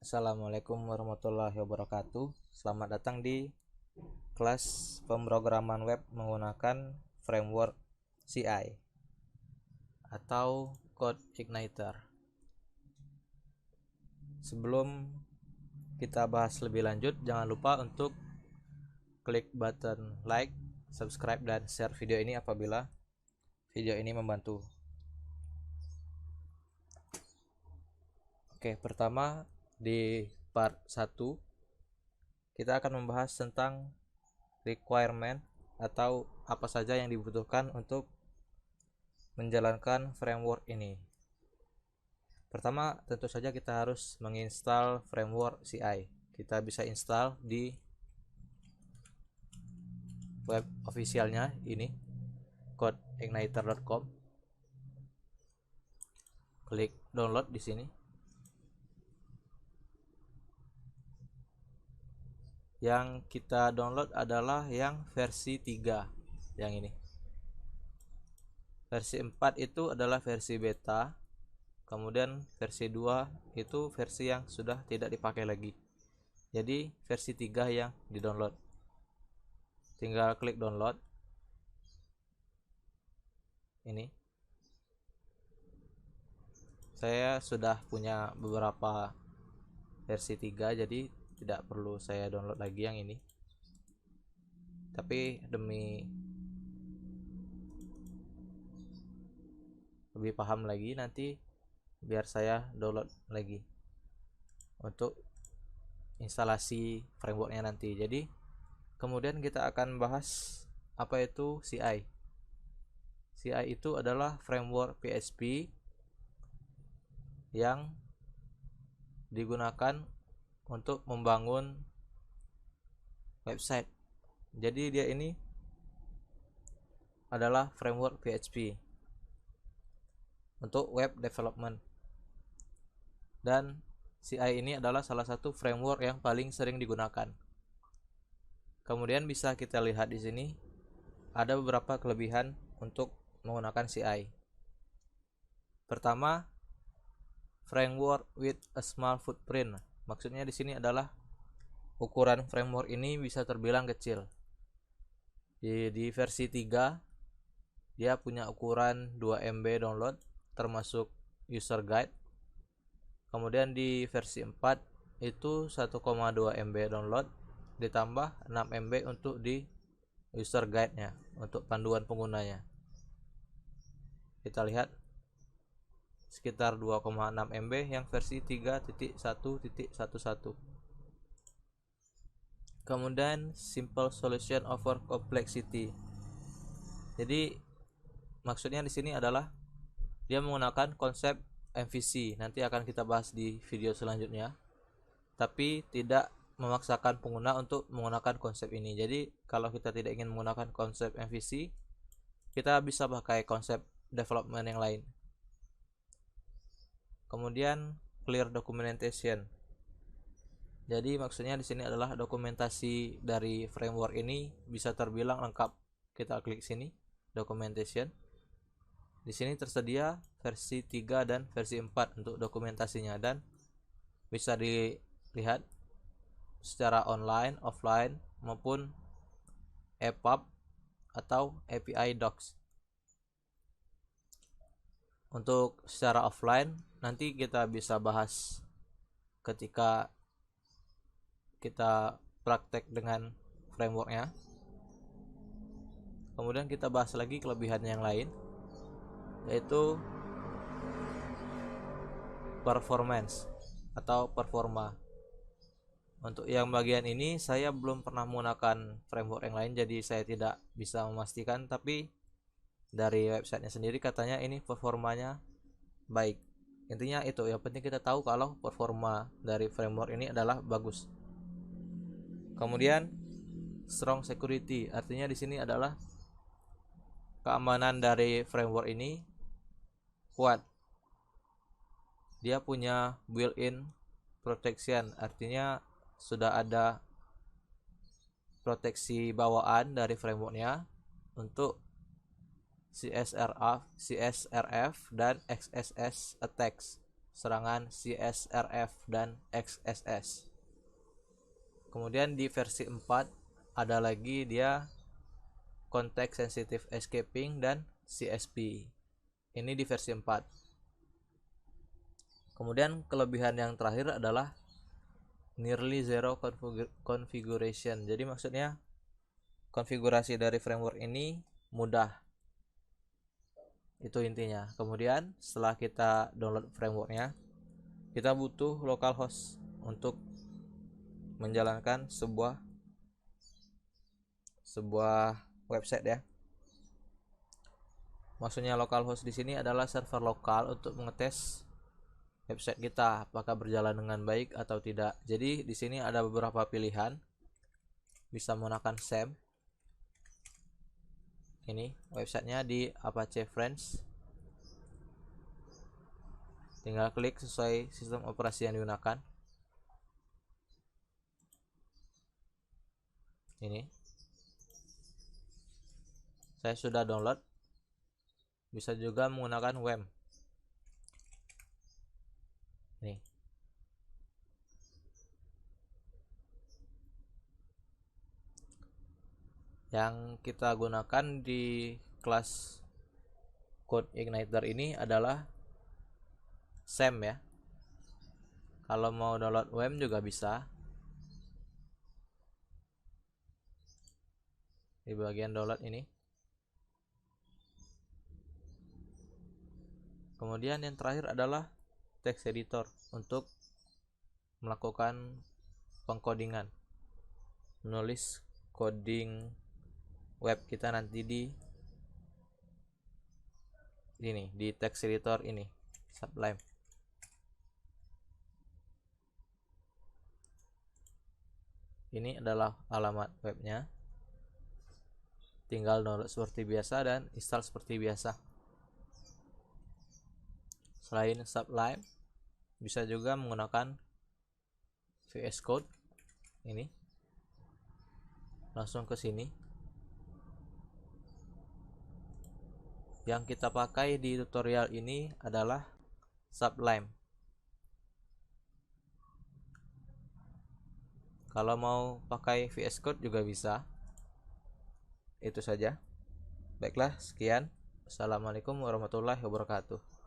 Assalamualaikum warahmatullahi wabarakatuh. Selamat datang di kelas pemrograman web menggunakan framework CI atau Code Igniter. Sebelum kita bahas lebih lanjut, jangan lupa untuk klik button like, subscribe, dan share video ini apabila video ini membantu. Oke, pertama di part 1 kita akan membahas tentang requirement atau apa saja yang dibutuhkan untuk menjalankan framework ini. Pertama, tentu saja kita harus menginstal framework CI. Kita bisa install di web officialnya ini, codeigniter.com. Klik download di sini. Yang kita download adalah yang versi 3, yang ini. Versi 4 itu adalah versi beta. Kemudian versi 2 itu versi yang sudah tidak dipakai lagi. Jadi versi 3 yang di-download. Tinggal klik download. Ini. Saya sudah punya beberapa versi 3, jadi tidak perlu saya download lagi yang ini. Tapi demi lebih paham lagi, nanti biar saya download lagi untuk instalasi frameworknya nanti. Jadi kemudian kita akan bahas apa itu CI. CI itu adalah framework PHP yang digunakan untuk membangun website. Jadi dia ini adalah framework PHP untuk web development. Dan CI ini adalah salah satu framework yang paling sering digunakan. Kemudian bisa kita lihat di sini ada beberapa kelebihan untuk menggunakan CI. Pertama, framework with a small footprint. Maksudnya di sini adalah ukuran framework ini bisa terbilang kecil. Di versi 3 dia punya ukuran 2 MB download termasuk user guide. Kemudian di versi 4 itu 1,2 MB download ditambah 6 MB untuk di user guide-nya, untuk panduan penggunanya. Kita lihat sekitar 2,6 MB yang versi 3.1.11. Kemudian simple solution over complexity. Jadi maksudnya di sini adalah dia menggunakan konsep MVC. Nanti akan kita bahas di video selanjutnya. Tapi tidak memaksakan pengguna untuk menggunakan konsep ini. Jadi kalau kita tidak ingin menggunakan konsep MVC, kita bisa pakai konsep development yang lain. Kemudian clear documentation. Jadi maksudnya di sini adalah dokumentasi dari framework ini bisa terbilang lengkap. Kita klik sini, documentation. Di sini tersedia versi 3 dan versi 4 untuk dokumentasinya, dan bisa dilihat secara online, offline maupun EPUB atau API Docs. Untuk secara offline nanti kita bisa bahas ketika kita praktek dengan frameworknya. Kemudian kita bahas lagi kelebihan yang lain, yaitu performance atau performa. Untuk yang bagian ini saya belum pernah menggunakan framework yang lain, jadi saya tidak bisa memastikan, tapi dari websitenya sendiri katanya ini performanya baik. Intinya itu, yang penting kita tahu kalau performa dari framework ini adalah bagus. Kemudian strong security, artinya di sini adalah keamanan dari framework ini kuat. Dia punya built-in protection, artinya sudah ada proteksi bawaan dari frameworknya untuk CSRF dan XSS attacks serangan CSRF dan XSS. Kemudian di versi 4 ada lagi dia Context Sensitive Escaping dan CSP. Ini di versi 4. Kemudian kelebihan yang terakhir adalah nearly zero configuration. Jadi maksudnya konfigurasi dari framework ini mudah. Itu intinya. Kemudian setelah kita download frameworknya, kita butuh localhost untuk menjalankan sebuah website ya. Maksudnya localhost di sini adalah server lokal untuk mengetes website kita apakah berjalan dengan baik atau tidak. Jadi di sini ada beberapa pilihan. Bisa menggunakan SAM. Ini websitenya di Apache Friends. Tinggal klik sesuai sistem operasi yang digunakan. Ini saya sudah download. Bisa juga menggunakan WAM. Nih. Yang kita gunakan di kelas Code Igniter ini adalah SAM ya. Kalau mau download WAM juga bisa. Di bagian download ini. Kemudian yang terakhir adalah text editor untuk melakukan pengkodingan, menulis coding web kita nanti di text editor ini, Sublime. Ini adalah alamat webnya. Tinggal download seperti biasa dan install seperti biasa. Selain Sublime, bisa juga menggunakan VS Code. Ini langsung ke sini. Yang kita pakai di tutorial ini adalah Sublime. Kalau mau pakai VS Code juga bisa. Itu saja. Baiklah, sekian. Assalamualaikum warahmatullahi wabarakatuh.